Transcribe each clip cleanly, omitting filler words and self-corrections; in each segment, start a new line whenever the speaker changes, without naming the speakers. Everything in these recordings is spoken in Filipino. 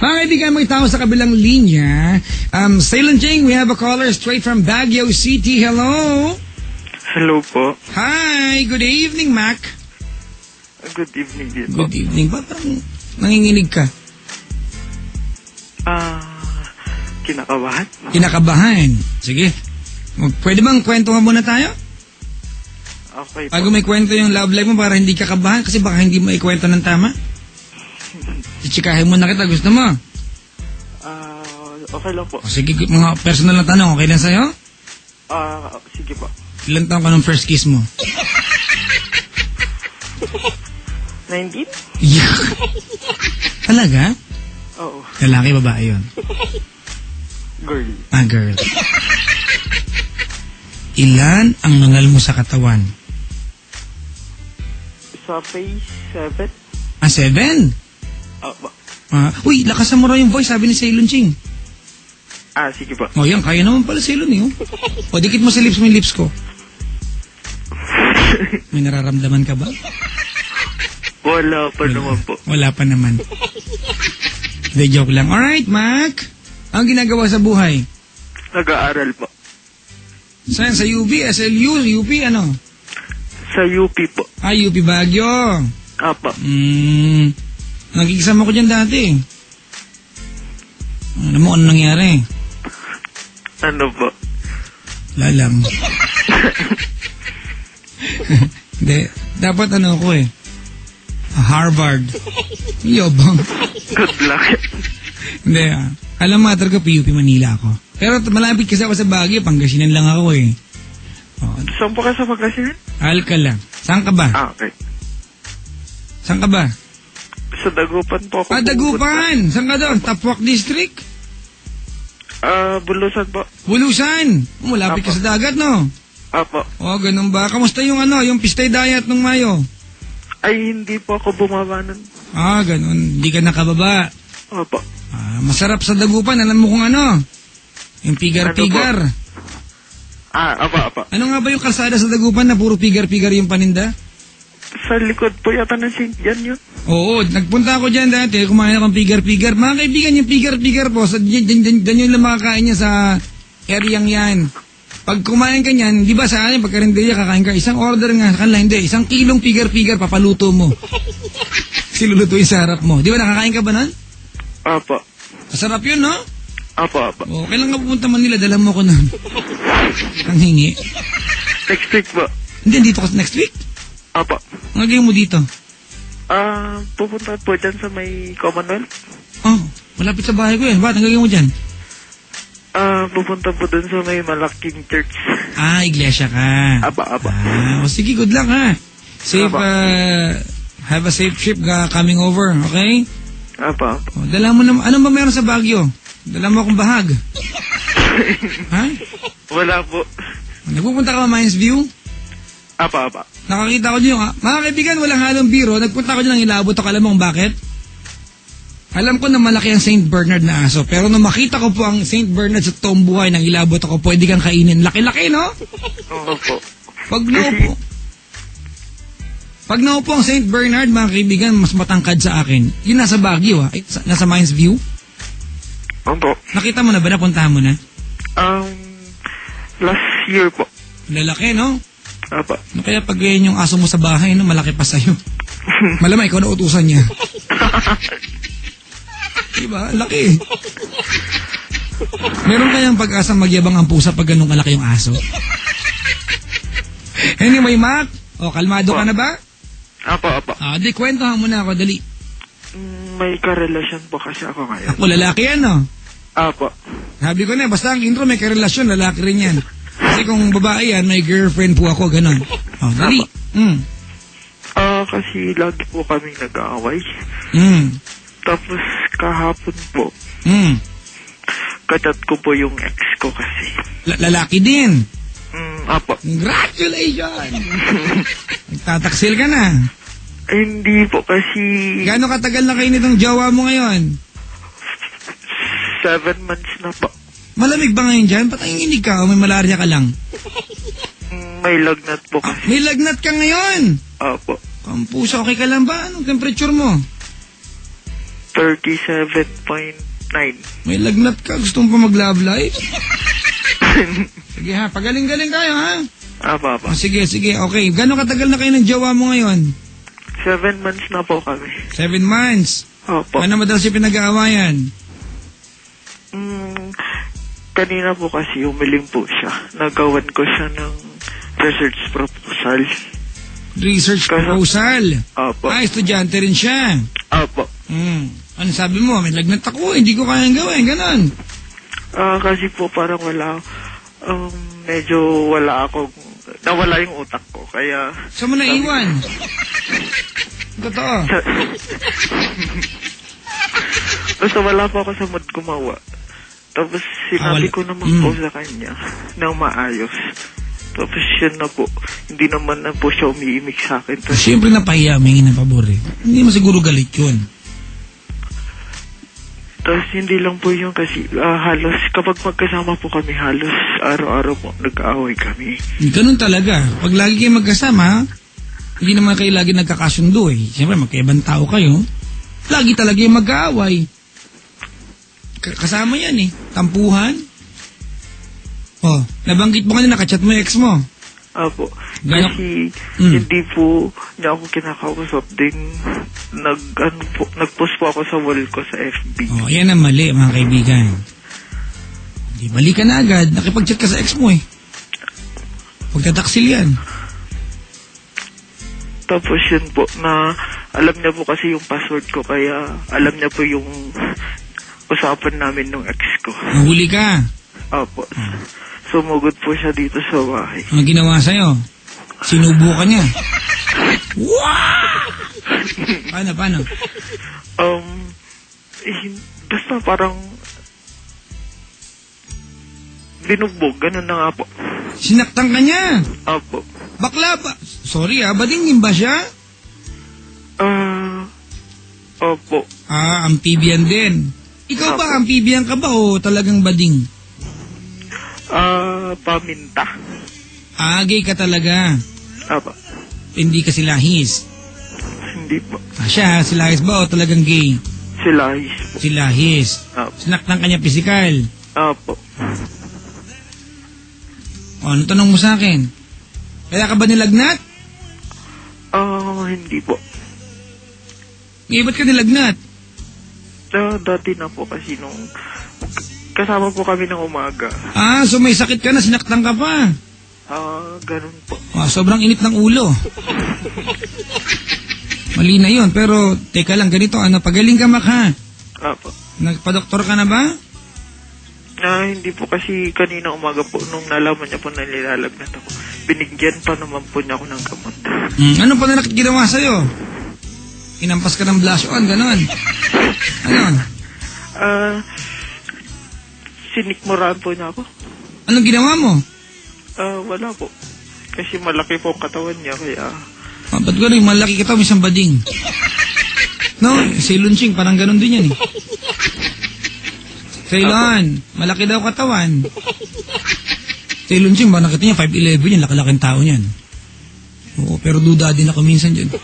Mga kaibigan, may tao sa kabilang linya. Silent Jing, we have a caller straight from Baguio City. Hello?
Hello po.
Hi, good evening, Mac.
Good evening din po.
Good evening. Ba, parang nanginginig ka?
Kinakabahan?
Kinakabahan. Sige. Pwede bang kwentuhan muna tayo?
Okay po.
Bago may kwento yung love life mo para hindi ka kabahan kasi baka hindi mo ikwento ng tama. Chikahin mo na kita, gusto mo?
Okay lang po.
Sige, mga personal na tanong, okay lang sa'yo?
Sige po.
Ilan taon ka nung first kiss mo?
19?
Yeah. Talaga?
Oo.
Lalaki, babae yun?
Girl.
Girl. Ilan ang nangal mo sa katawan?
Sa phase 7?
7? Uy, lakasan mo raw yung voice, sabi ni Ceylon Ching.
Sige po.
Yan, kaya naman pala Ceylon eh. O, dikit mo sa lips mo yung lips ko. May nararamdaman ka ba?
Wala pa naman po.
Wala pa naman. Hindi, joke lang. Alright, Mac. Ang ginagawa sa buhay?
Nag-aaral po.
Saan? Sa UP? SLU? UP? Ano?
Sa UP po.
UP Baguio.
Apa.
Nagkikisama ko dyan dati. Alam mo ano nangyari?
Ano po?
Wala lang. Hindi. Dapat ano ko eh. Harvard. Yobang.
Good luck.
Hindi alam mo, talaga PUP Manila ako. Pero malapit kasi ako sa Baguio, Pangasinan lang ako eh.
Saan po ka sa Pangasinan?
Alcala. Saan ka ba?
Okay.
Saan ka ba?
Sa Dagupan po ako.
Dagupan! Saan ka doon? Tapwak District?
Bulusan po.
Bulusan! Malapit ka sa dagat, no?
Apo.
Ganun ba? Kamusta yung yung Pistay Diet nung Mayo?
Ay, hindi po ako bumaba nun.
Ganun. Hindi ka nakababa.
Apo.
Masarap sa Dagupan. Alam mo kung ano? Yung pigar-pigar.
Apa.
Ano nga ba yung kalsada sa Dagupan na puro pigar-pigar yung paninda?
Sa likod po yata ng St. John yun.
Oo, nagpunta ako dyan dati, kumain akong pigar-pigar. Mga kaibigan, yung pigar-pigar po, dyan yung lang makakain niya sa areang yan. Pag kumain ka niyan, di ba sa akin, pag karinderya kakain ka, isang order nga, sa kanila, hindi, 1 kilong pigar-pigar, papaluto mo. Silulutuin sa harap mo. Di ba nakakain ka ba nun?
Apa.
Masarap yun, no?
Apa.
Kailan ka pupunta Manila, dala mo ko nun. Ang hingi.
Next week ba?
Hindi, dito ka next week?
Apa.
Ang gawin mo dito?
Pupunta po dyan sa may Commonwealth.
Malapit sa bahay ko yan. Ba't ang gawin mo dyan?
Pupunta po dun sa may malaking church.
Iglesia ka.
Apa.
Sige, good luck ha. Safe, have a safe trip coming over, okay?
Apa.
Dala mo naman, ano ba meron sa Baguio? Dala mo akong bahag. Ha?
Wala po.
Nagpupunta ka ba Mines View?
Apa.
Nakakita ko dyan mga kaibigan, walang halong biro. Nagpunta ko dyan ng Ilabot ako. Alam mo kung bakit? Alam ko na malaki ang St. Bernard na aso. Pero nung makita ko po ang St. Bernard sa toong buhay ng Ilabot ako, pwede kang kainin. Laki-laki, no?
Oo po.
Pag naupo ang St. Bernard, mga kaibigan, mas matangkad sa akin. Yun nasa Baguio, nasa Mines View.
Opo.
Nakita mo na ba? Napuntahan mo na?
Last year po.
Lalaki, no?
Apa.
Kaya pag ganyan yung aso mo sa bahay, no, malaki pa sa'yo. Malamang ikaw na utusan niya. Diba? Laki. Meron kayang pag-asang magyabang ang pusa pag ganun kalaki yung aso? Anyway, Mac. Kalmado ka na ba?
Apa.
Di, kwentuhan mo na ako, dali.
May karelasyon po kasi ako ngayon.
Ako, lalaki yan, no?
Apa.
Sabi ko na, basta ang intro may karelasyon, lalaki rin yan. Kasi kung babae yan, may girlfriend po ako, ganun. Dali.
Kasi lagi po kaming nag-aaway. Tapos kahapon po, kachat ko po yung ex ko kasi.
Lalaki din?
Apa.
Congratulations! Nagtataksil ka na?
Hindi po kasi...
Gano'ng katagal na kayo nitong jowa mo ngayon?
7 months na po.
Malamig ba ngayon dyan? Ba't ang inig ka o may malaria ka lang?
May lagnat po kasi.
May lagnat ka ngayon?
Apo.
Kampusa, okay ka lang ba? Anong temperature mo?
37.9.
May lagnat ka. Gusto mo pa mag-love life? Sige ha, pagaling-galing kayo ha.
Apa.
Sige. Okay, gano'ng katagal na kayo ng jowa mo ngayon?
7 months na po kami.
7 months.
Opo.
Ano madalas yung pinag-aawayan?
Kanina po kasi umiling po siya. Nagawan ko siya ng research proposal.
Research proposal?
Opo.
Estudyante rin siya.
Opo.
Ano sabi mo? May lagnat ako, hindi ko kayang gawin, ganon.
Kasi po parang medyo nawala yung utak ko, kaya...
Saan mo naiwan? Totoo.
Basta wala pa ako sa mood gumawa. Tapos sinabi ko naman po sa kanya na maayos. Tapos yun na po, hindi naman na po siya umiimik sa akin.
Siyempre napahiya, may ng pabor eh. Hindi mo siguro galit yun.
Tapos hindi lang po yung kasi halos kapag magkasama po kami halos araw-araw po nag-aaway kami.
Ganun talaga. Pag lagi kayo magkasama, hindi naman kayo lagi nagkakasundo eh. Siyempre magkaibang tao kayo. Lagi talaga yung mag-aaway. Kasama yan eh. Tampuhan. Oh, nabanggit mo kanina, nakachat mo yung ex mo.
Apo. Kasi hindi po niya ako kinakausap din. Nag-post po ako sa wall ko sa FB.
Oh, yan ang mali mga kaibigan. Hindi, mali ka na agad. Nakipag-chat ka sa ex mo eh. Pagtataksil yan.
Tapos yun po na alam niya po kasi yung password ko, kaya alam niya po yung usapan namin ng ex ko.
Nahuli ka?
Apo. Sumugod po siya dito sa bahay.
Ang ginawa sa'yo? Sinubo ka niya? Wow! Paano?
Basta parang binugbog, ganun na nga po.
Sinaktan ka niya?
Apo.
Bakla ba? Sorry badingin ba siya?
Opo.
Amphibian din. Ikaw ba, amphibian ka ba o talagang bading?
Paminta.
Gay ka talaga.
Apa.
Hindi ka silahis.
Hindi po.
Siya, silahis ba o talagang gay?
Silahis po.
Silahis.
Apo.
Sinaktan ka niya pisikal.
Apo.
Ano tanong mo sa akin? Kaya ka ba nilagnat?
Hindi po.
Ba't ka nilagnat?
Dati na po kasi nung kasama po kami ng umaga.
So may sakit ka na, sinaktan ka pa.
Ganun po.
Sobrang init ng ulo. Mali na yun, pero teka lang, ganito, pagaling ka maka.
Apo.
Nagpa-doktor ka na ba?
Hindi po kasi kanina umaga po nung nalaman niya po na nilalagnat ako. Binigyan pa naman po niya ako ng gamot.
Ano pa na ginawa sa'yo? Inampas ka ng blush on, gano'n. Ano?
Sinikmuraan po niya ako.
Anong ginawa mo?
Wala po. Kasi malaki po ang katawan niya, kaya...
Ba't gano'n? Malaki ka may isang bading. No? Si Lunching, parang gano'n din yan eh. Ceylon, malaki daw katawan. Ceylon Ching, ba nakita niya, 5'11 yan, laki-laking tao niyan. Oo, pero duda din ako minsan dyan.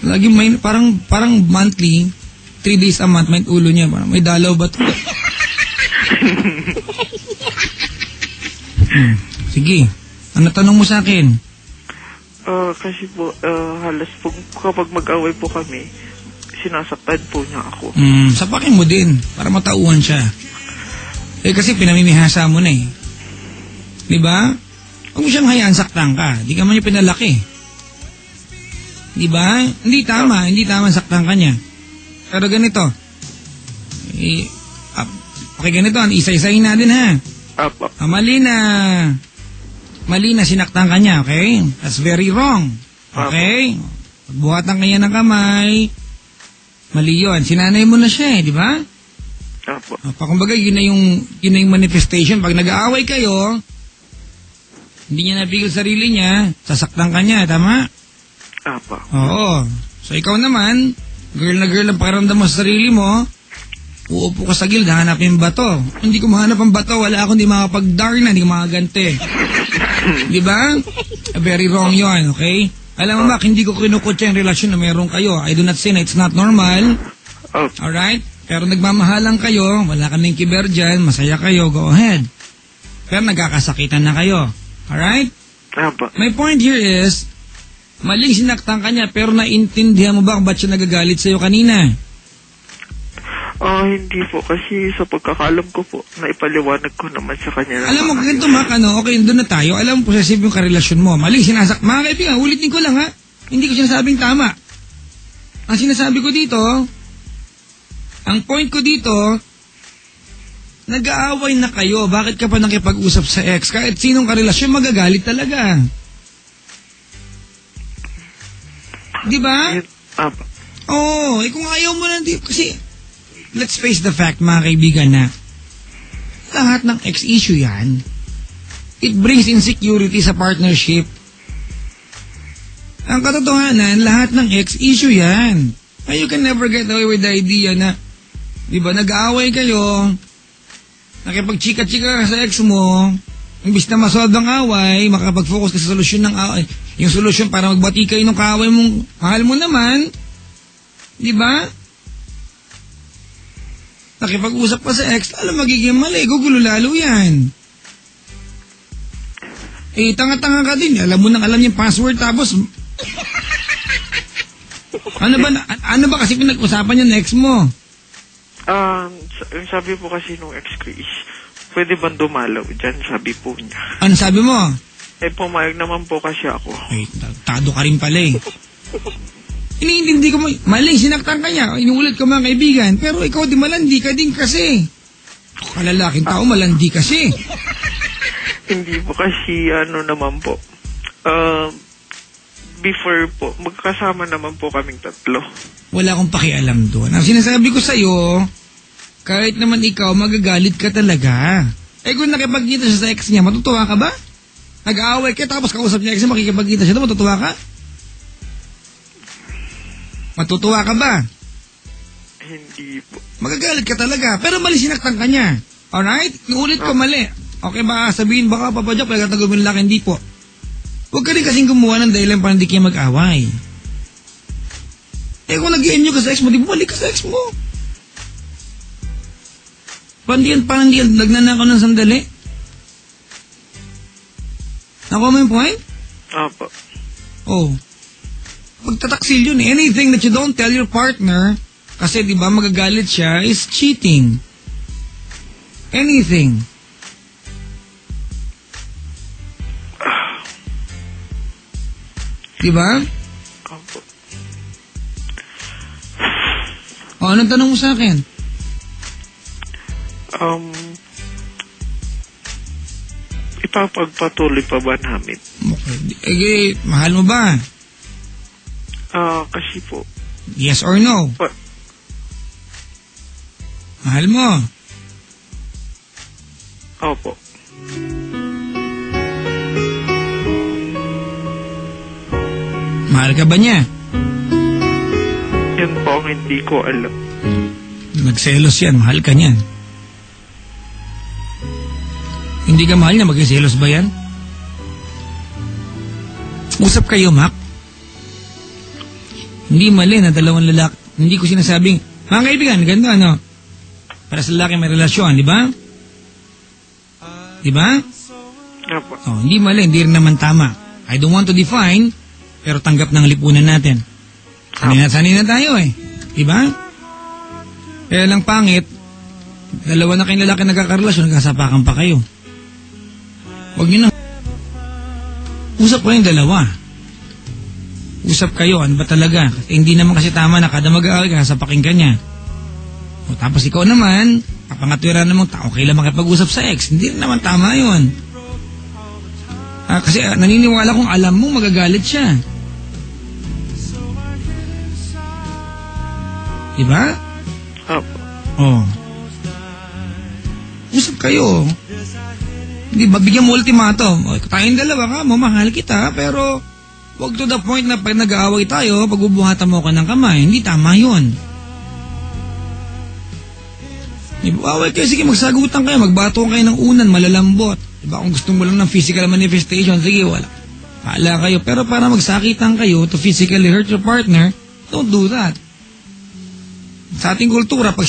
Lagi may, parang monthly, 3 days a month, may ulo niya, parang may dalaw ba ito? Sige, ano tanong mo sa akin?
Kasi po, halos po, kapag mag-away po kami, sinasaktan po niya ako.
Sapakin mo din, para matauhan siya. Kasi pinamimihasa mo na eh. Diba? Huwag mo siyang hayaan saktan ka. Di ka man niya pinalaki. Diba? Hindi tama saktan ka niya. Pero ganito. Okay, ganito. Isa-isahin natin ha.
Apo.
Mali na sinaktan ka niya, okay? That's very wrong. Okay? Pagbuhatan ka niya ng kamay, mali yun. Sinanay mo na siya eh, di ba?
Apo.
Kumbaga, yun na yung manifestation. Pag nag-aaway kayo, hindi niya napigil sarili niya, sasaktan ka niya, tama?
Apo.
Oo. So, ikaw naman, girl na girl ang pakiramdam mo sa sarili mo, uupo ka sa gilid, hanapin yung bato. Hindi ko mahanap ang bato, wala akong di makapag-darna, hindi ko makagante. Di ba? Very wrong yun, okay? Alam mo ba, hindi ko kinukutya yung relasyon na meron kayo. I do not say na it's not normal. Alright? Pero nagmamahalan kayo, wala kaming kiber dyan, masaya kayo, go ahead. Pero nagkakasakitan na kayo. Alright?
Apo.
My point here is, maling sinaktan ka niya, pero naintindihan mo ba kung ba't siya nagagalit sa'yo kanina?
Hindi po. Kasi sa pagkakalam ko po, naipaliwanag ko naman sa kanya.
Alam mo, ganito okay, doon na tayo. Alam mo, possessive yung karelasyon mo. Maling sinasak. Mga kaibigan, ulitin ko lang ha. Hindi ko sinasabing tama. Ang sinasabi ko dito, ang point ko dito, nag-aaway na kayo. Bakit ka pa nakipag-usap sa ex? Kahit sinong karelasyon, magagalit talaga. Di ba? Oo, kung ayaw mo na, kasi, let's face the fact, mga kaibigan, na lahat ng ex-issue yan, it brings insecurity sa partnership. Ang katotohanan, lahat ng ex-issue yan. And you can never get away with the idea na, di ba, nag-aaway kayo, nakipag-chika-chika sa ex mo, imbis na masolve ang away, makapag-focus ka sa solusyon ng away, yung solusyon para magbati kayo ng kaaway mong mahal mo naman, di ba? Nakipag-usap pa sa ex, alam magiging mali, gugulo lalo yan. Tanga-tanga ka din, alam mo nang alam yung password, tapos, ano ba kasi pinag-usapan yung ex mo?
Sabi po kasi nung ex ko is, pwede bang dumalaw dyan, sabi po niya.
Ano sabi mo?
Pumayag naman po kasi ako.
Tado ka rin pala eh. Iniintindi ko mo, maling sinaktan ka niya, inuulit ko mga kaibigan, pero ikaw di malandi ka din kasi. Kalalaking tao, malandi kasi.
Hindi po kasi, naman po. Before po, magkasama naman po kaming tatlo.
Wala akong pakialam doon. Ang sinasabi ko sa'yo, kahit naman ikaw, magagalit ka talaga. Kung nakipagkita siya sa ex niya, matutuwa ka ba? Nag-aaway ka, tapos kausap niya ex niya, makikipagkita siya, matutuwa ka? Matutuwa ka ba?
Hindi po.
Magagalit ka talaga, pero mali sinaktan ka niya. Alright? Iulit ko mali. Okay ba sabihin, baka papadyak, pagkatagawin lang, hindi po. Huwag ka rin kasing gumawa ng dahilan para hindi kayo mag-away. Kung nag-i-enjoy ka sa ex mo, di mo balik ka sa ex mo. Parang diyan, nagnanakaw ng sandali. Nakuha mo yung point?
Apo.
Oh. Pagtataksil yun eh. Anything that you don't tell your partner, kasi di ba magagalit siya, is cheating. Anything. Di ba?
Opo.
Anong tanong mo sa akin?
Ipapagpatuloy pa ba namin?
Okay. Mahal mo ba?
Kasi po.
Yes or no? Mahal mo?
Opo.
Mahal ka ba niya?
Yan po ang hindi ko alam.
Nagselos yan, mahal ka niyan. Hindi ka mahal niya, magselos ba yan? Usap kayo, Mac. Hindi mali na dalawang lalaki. Hindi ko sinasabing, mga kaibigan, ganito para sa lalaki may relasyon, di ba? Di ba?
Opo.
Hindi mali, hindi rin naman tama. I don't want to define, pero tanggap ng lipunan natin. Sanay na tayo eh. Di ba? Kaya lang pangit, dalawa na kayong lalaki nagkakarelasyon, nagkasapakan pa kayo. Huwag nyo na. Usap ko yung dalawa. Usap kayo, ano ba talaga? Kasi hindi naman kasi tama na kada mag-aaway ka, sapakin ka niya. O tapos ikaw naman, kapangatwira namang okay lang makipag-usap sa ex. Hindi naman tama yun. Kasi naniniwala kong alam mo magagalit siya. Diba?
Opo.
Usap kayo. Hindi ba, bigyan mo ultimatum. Tayong dalawa ka, mamahal kita, pero wag to the point na pag nag-aaway tayo, pagbubuhatan mo ka ng kamay. Hindi tama yun. Away kayo, sige, magsagutan kayo, magbato kayo ng unan, malalambot. Diba, kung gusto mo lang ng physical manifestation, sige, wala. Paala kayo. Pero para magsakitan kayo to physically hurt your partner, don't do that. Sa ating kultura, pag